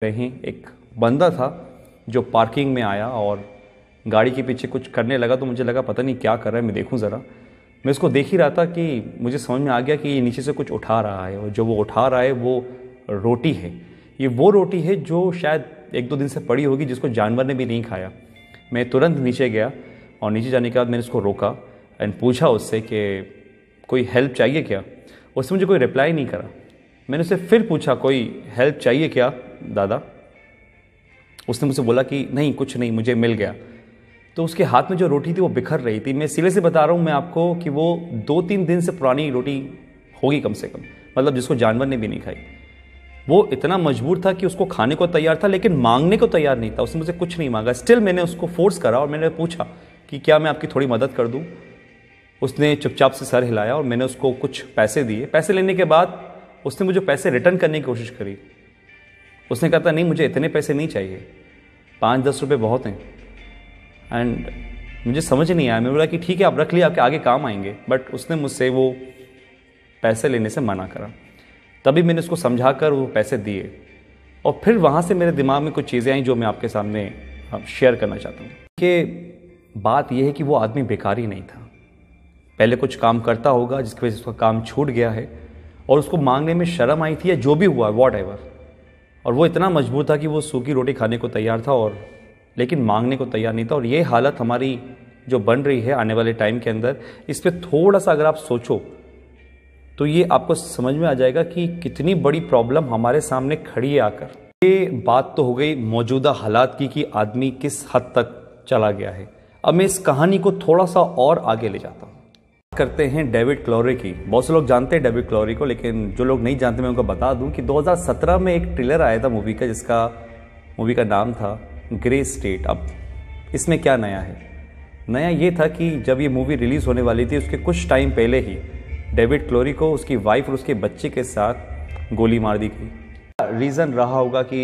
कहीं एक बंदा था जो पार्किंग में आया और गाड़ी के पीछे कुछ करने लगा, तो मुझे लगा पता नहीं क्या कर रहा है, मैं देखूं ज़रा। मैं इसको देख ही रहा था कि मुझे समझ में आ गया कि ये नीचे से कुछ उठा रहा है, और जो वो उठा रहा है वो रोटी है। ये वो रोटी है जो शायद 1-2 दिन से पड़ी होगी, जिसको जानवर ने भी नहीं खाया। मैं तुरंत नीचे गया और नीचे जाने के बाद मैंने उसको रोका एंड पूछा उससे कि कोई हेल्प चाहिए क्या। उसने मुझे कोई रिप्लाई नहीं करा। मैंने उससे फिर पूछा कोई हेल्प चाहिए क्या दादा। उसने मुझसे बोला कि नहीं कुछ नहीं, मुझे मिल गया। तो उसके हाथ में जो रोटी थी वो बिखर रही थी। मैं सिरे से बता रहा हूँ मैं आपको कि वो 2-3 दिन से पुरानी रोटी होगी कम से कम, मतलब जिसको जानवर ने भी नहीं खाई। वो इतना मजबूर था कि उसको खाने को तैयार था, लेकिन मांगने को तैयार नहीं था। उसने मुझसे कुछ नहीं मांगा। स्टिल मैंने उसको फोर्स करा और मैंने पूछा कि क्या मैं आपकी थोड़ी मदद कर दूँ। उसने चुपचाप से सर हिलाया और मैंने उसको कुछ पैसे दिए। पैसे लेने के बाद उसने मुझे पैसे रिटर्न करने की कोशिश करी। उसने कहा था नहीं मुझे इतने पैसे नहीं चाहिए, 5-10 रुपये बहुत हैं। एंड मुझे समझ नहीं आया। मैं बोला कि ठीक है आप रख लिया, आपके आगे काम आएंगे। बट उसने मुझसे वो पैसे लेने से मना करा। तभी मैंने उसको समझा कर वो पैसे दिए, और फिर वहाँ से मेरे दिमाग में कुछ चीज़ें आई जो मैं आपके सामने शेयर करना चाहता हूँ। कि बात यह है कि वो आदमी बेकारी नहीं था, पहले कुछ काम करता होगा जिसकी वजह से उसका काम छूट गया है, और उसको मांगने में शर्म आई थी या जो भी हुआ वॉट एवर। और वो इतना मजबूर था कि वो सूखी रोटी खाने को तैयार था, और लेकिन मांगने को तैयार नहीं था। और ये हालत हमारी जो बन रही है आने वाले टाइम के अंदर, इस पर थोड़ा सा अगर आप सोचो तो ये आपको समझ में आ जाएगा कि कितनी बड़ी प्रॉब्लम हमारे सामने खड़ी है आकर। ये बात तो हो गई मौजूदा हालात की कि आदमी किस हद तक चला गया है। अब मैं इस कहानी को थोड़ा सा और आगे ले जाता हूँ। करते हैं डेविड क्लोरी की। बहुत से लोग जानते हैं डेविड क्लोरी को, लेकिन जो लोग नहीं जानते मैं उनको बता दूं कि 2017 में एक ट्रेलर आया था मूवी का, मूवी का नाम था ग्रे स्टेट। अब इसमें क्या नया है? नया ये था कि जब ये मूवी रिलीज़ होने वाली थी उसके कुछ टाइम पहले ही डेविड क्लोरी को उसकी वाइफ और उसके बच्चे के साथ गोली मार दी गई। रीज़न रहा होगा कि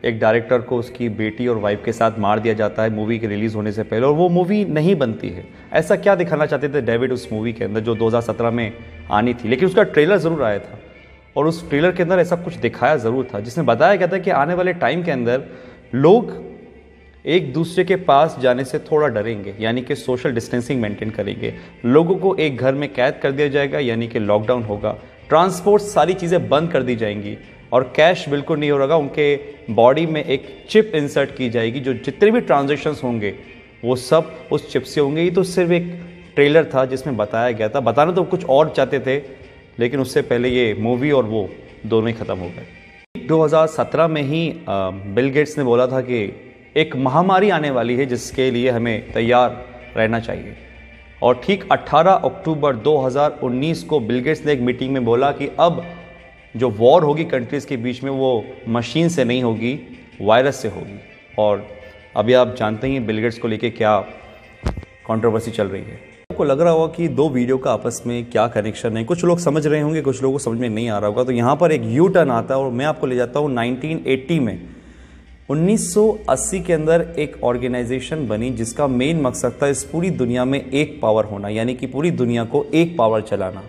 एक डायरेक्टर को उसकी बेटी और वाइफ के साथ मार दिया जाता है मूवी के रिलीज़ होने से पहले, और वो मूवी नहीं बनती है। ऐसा क्या दिखाना चाहते थे डेविड उस मूवी के अंदर जो 2017 में आनी थी? लेकिन उसका ट्रेलर ज़रूर आया था, और उस ट्रेलर के अंदर ऐसा कुछ दिखाया ज़रूर था जिसमें बताया गया था कि आने वाले टाइम के अंदर लोग एक दूसरे के पास जाने से थोड़ा डरेंगे, यानी कि सोशल डिस्टेंसिंग मेंटेन करेंगे। लोगों को एक घर में कैद कर दिया जाएगा, यानी कि लॉकडाउन होगा। ट्रांसपोर्ट सारी चीज़ें बंद कर दी जाएंगी, और कैश बिल्कुल नहीं होगा। उनके बॉडी में एक चिप इंसर्ट की जाएगी, जो जितने भी ट्रांजैक्शंस होंगे वो सब उस चिप से होंगे। ये तो सिर्फ एक ट्रेलर था जिसमें बताया गया था। बताना तो कुछ और चाहते थे, लेकिन उससे पहले ये मूवी और वो दोनों ही ख़त्म हो गए। 2017 में ही बिल गेट्स ने बोला था कि एक महामारी आने वाली है जिसके लिए हमें तैयार रहना चाहिए। और ठीक 18 अक्टूबर 2019 को बिल गेट्स ने एक मीटिंग में बोला कि अब जो वॉर होगी कंट्रीज़ के बीच में वो मशीन से नहीं होगी, वायरस से होगी। और अभी आप जानते हैं बिल गेट्स को लेके क्या कंट्रोवर्सी चल रही है। आपको लग रहा होगा कि दो वीडियो का आपस में क्या कनेक्शन है। कुछ लोग समझ रहे होंगे, कुछ लोगों को समझ में नहीं आ रहा होगा। तो यहाँ पर एक यू टर्न आता है और मैं आपको ले जाता हूँ 1980 में। 1980 के अंदर एक ऑर्गेनाइजेशन बनी जिसका मेन मकसद था इस पूरी दुनिया में एक पावर होना, यानी कि पूरी दुनिया को एक पावर चलाना।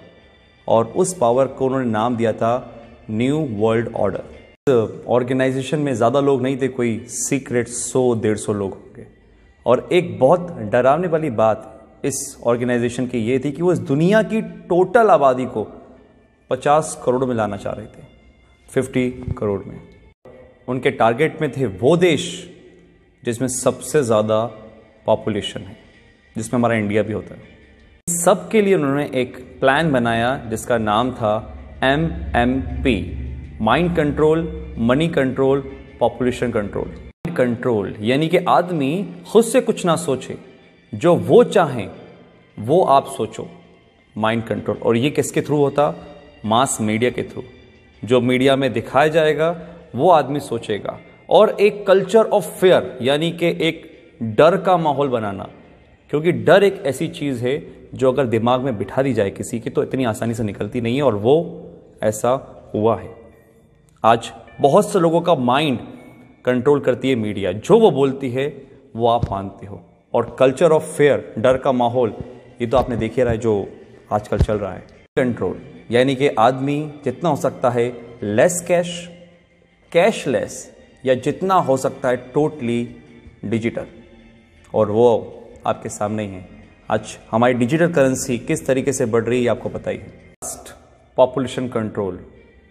और उस पावर को उन्होंने नाम दिया था न्यू वर्ल्ड ऑर्डर। ऑर्गेनाइजेशन में ज़्यादा लोग नहीं थे, कोई सीक्रेट 100-150 लोग होंगे। और एक बहुत डरावने वाली बात इस ऑर्गेनाइजेशन की ये थी कि वो इस दुनिया की टोटल आबादी को 50 करोड़ में लाना चाह रहे थे, 50 करोड़ में। उनके टारगेट में थे वो देश जिसमें सबसे ज़्यादा पॉपुलेशन है, जिसमें हमारा इंडिया भी होता है। सब के लिए उन्होंने एक प्लान बनाया जिसका नाम था MMP, mind control, money control, population control. Control यानी कि आदमी खुद से कुछ ना सोचे, जो वो चाहें वो आप सोचो, माइंड कंट्रोल। और ये किसके थ्रू होता? मास मीडिया के थ्रू। जो मीडिया में दिखाया जाएगा वो आदमी सोचेगा। और एक कल्चर ऑफ फेयर, यानी कि एक डर का माहौल बनाना, क्योंकि डर एक ऐसी चीज़ है जो अगर दिमाग में बिठा दी जाए किसी की तो इतनी आसानी से निकलती नहीं है, और वो ऐसा हुआ है। आज बहुत से लोगों का माइंड कंट्रोल करती है मीडिया, जो वो बोलती है वो आप मानते हो। और कल्चर ऑफ फेयर, डर का माहौल, ये तो आपने देख ही रहा है जो आजकल चल रहा है। कंट्रोल यानी कि आदमी जितना हो सकता है लेस कैश, कैशलेस, या जितना हो सकता है टोटली डिजिटल, और वो आपके सामने ही है। आज हमारी डिजिटल करेंसी किस तरीके से बढ़ रही है आपको पता ही है। पॉपुलेशन कंट्रोल,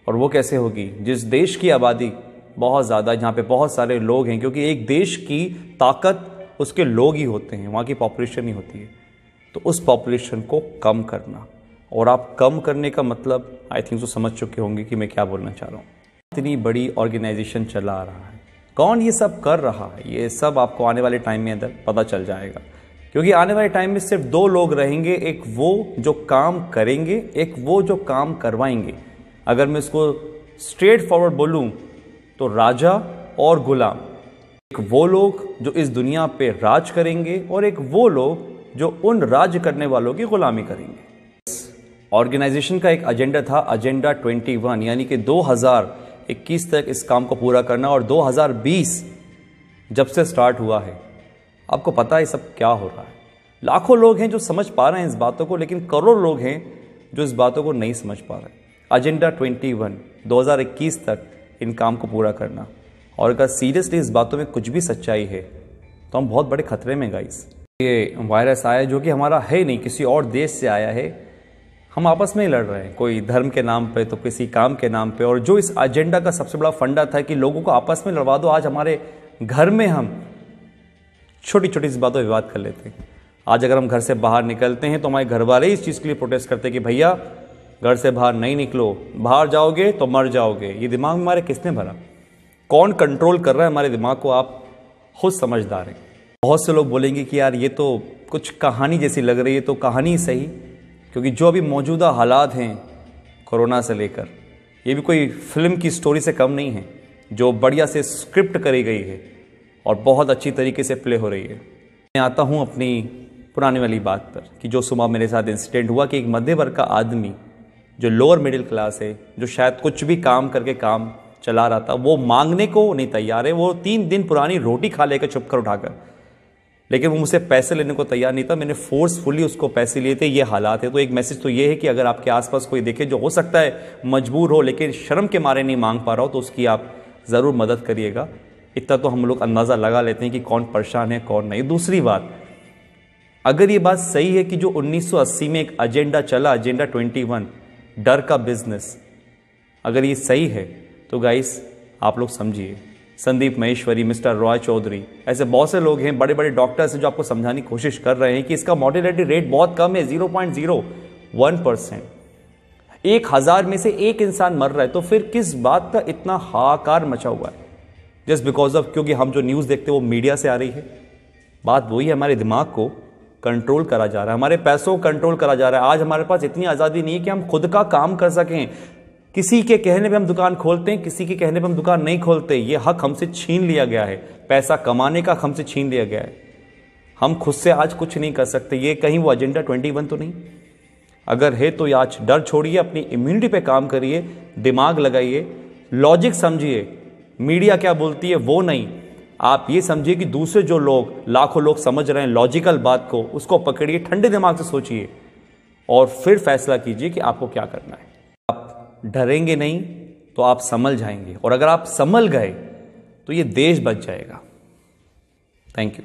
और वो कैसे होगी? जिस देश की आबादी बहुत ज़्यादा, जहाँ पे बहुत सारे लोग हैं, क्योंकि एक देश की ताकत उसके लोग ही होते हैं, वहाँ की पॉपुलेशन ही होती है। तो उस पॉपुलेशन को कम करना, और आप कम करने का मतलब आई थिंक तो समझ चुके होंगे कि मैं क्या बोलना चाह रहा हूँ। इतनी बड़ी ऑर्गेनाइजेशन चला रहा है, कौन ये सब कर रहा है, ये सब आपको आने वाले टाइम में अंदर पता चल जाएगा। क्योंकि आने वाले टाइम में सिर्फ दो लोग रहेंगे, एक वो जो काम करेंगे, एक वो जो काम करवाएंगे। अगर मैं इसको स्ट्रेट फॉरवर्ड बोलूं तो राजा और गुलाम। एक वो लोग जो इस दुनिया पे राज करेंगे, और एक वो लोग जो उन राज करने वालों की गुलामी करेंगे। ऑर्गेनाइजेशन का एक एजेंडा था, एजेंडा 21, यानी कि 2021 तक इस काम को पूरा करना, और 2020 जब से स्टार्ट हुआ है, आपको पता है सब क्या हो रहा है। लाखों लोग हैं जो समझ पा रहे हैं इस बातों को, लेकिन करोड़ों लोग हैं जो इस बातों को नहीं समझ पा रहे। एजेंडा 21 2021 तक इन काम को पूरा करना, और अगर सीरियसली इस बातों में कुछ भी सच्चाई है तो हम बहुत बड़े खतरे में गाइस। ये वायरस आया जो कि हमारा है नहीं, किसी और देश से आया है। हम आपस में ही लड़ रहे हैं, कोई धर्म के नाम पे तो किसी काम के नाम पे। और जो इस एजेंडा का सबसे बड़ा फंडा था कि लोगों को आपस में लड़वा दो, आज हमारे घर में हम छोटी छोटी सी बातों पर विवाद कर लेते हैं। आज अगर हम घर से बाहर निकलते हैं तो हमारे घर वाले इस चीज़ के लिए प्रोटेस्ट करते हैं कि भैया घर से बाहर नहीं निकलो, बाहर जाओगे तो मर जाओगे। ये दिमाग में हमारे किसने भरा? कौन कंट्रोल कर रहा है हमारे दिमाग को? आप खुद समझदार हैं। बहुत से लोग बोलेंगे कि यार ये तो कुछ कहानी जैसी लग रही है, तो कहानी ही सही, क्योंकि जो अभी मौजूदा हालात हैं कोरोना से लेकर, ये भी कोई फिल्म की स्टोरी से कम नहीं है, जो बढ़िया से स्क्रिप्ट करी गई है और बहुत अच्छी तरीके से प्ले हो रही है। मैं आता हूँ अपनी पुराने वाली बात पर कि जो सुबह मेरे साथ इंसिडेंट हुआ कि एक मध्य वर्ग का आदमी जो लोअर मिडिल क्लास है, जो शायद कुछ भी काम करके काम चला रहा था, वो मांगने को नहीं तैयार है। वो 3 दिन पुरानी रोटी खा लेकर छुप कर उठाकर, लेकिन वो मुझसे पैसे लेने को तैयार नहीं था। मैंने फोर्सफुली उसको पैसे लिए थे। ये हालात है। तो एक मैसेज तो ये है कि अगर आपके आसपास कोई देखे जो हो सकता है मजबूर हो, लेकिन शर्म के मारे नहीं मांग पा रहा हो, तो उसकी आप ज़रूर मदद करिएगा। इतना तो हम लोग अंदाज़ा लगा लेते हैं कि कौन परेशान है कौन नहीं। दूसरी बात, अगर ये बात सही है कि जो 1980 में एक एजेंडा चला, एजेंडा 21, डर का बिजनेस, अगर ये सही है तो गाइस आप लोग समझिए, संदीप महेश्वरी, मिस्टर रॉय चौधरी, ऐसे बहुत से लोग हैं, बड़े बड़े डॉक्टर्स हैं जो आपको समझाने की कोशिश कर रहे हैं कि इसका मॉर्टेलिटी रेट बहुत कम है, 0.01%। 1000 में से एक इंसान मर रहा है, तो फिर किस बात का इतना हाहाकार मचा हुआ है? जस्ट बिकॉज ऑफ, क्योंकि हम जो न्यूज़ देखते हैं वो मीडिया से आ रही है। बात वही है, हमारे दिमाग को कंट्रोल करा जा रहा है, हमारे पैसों को कंट्रोल करा जा रहा है। आज हमारे पास इतनी आज़ादी नहीं है कि हम खुद का काम कर सकें। किसी के कहने पे हम दुकान खोलते हैं, किसी के कहने पे हम दुकान नहीं खोलते। ये हक हमसे छीन लिया गया है, पैसा कमाने का हमसे छीन लिया गया है। हम खुद से आज कुछ नहीं कर सकते। ये कहीं वो एजेंडा 21 तो नहीं? अगर है तो आज डर छोड़िए, अपनी इम्यूनिटी पे काम करिए, दिमाग लगाइए, लॉजिक समझिए। मीडिया क्या बोलती है वो नहीं, आप ये समझिए कि दूसरे जो लोग, लाखों लोग समझ रहे हैं लॉजिकल बात को, उसको पकड़िए, ठंडे दिमाग से सोचिए और फिर फैसला कीजिए कि आपको क्या करना है। आप डरेंगे नहीं तो आप संभल जाएंगे, और अगर आप संभल गए तो ये देश बच जाएगा। Thank you.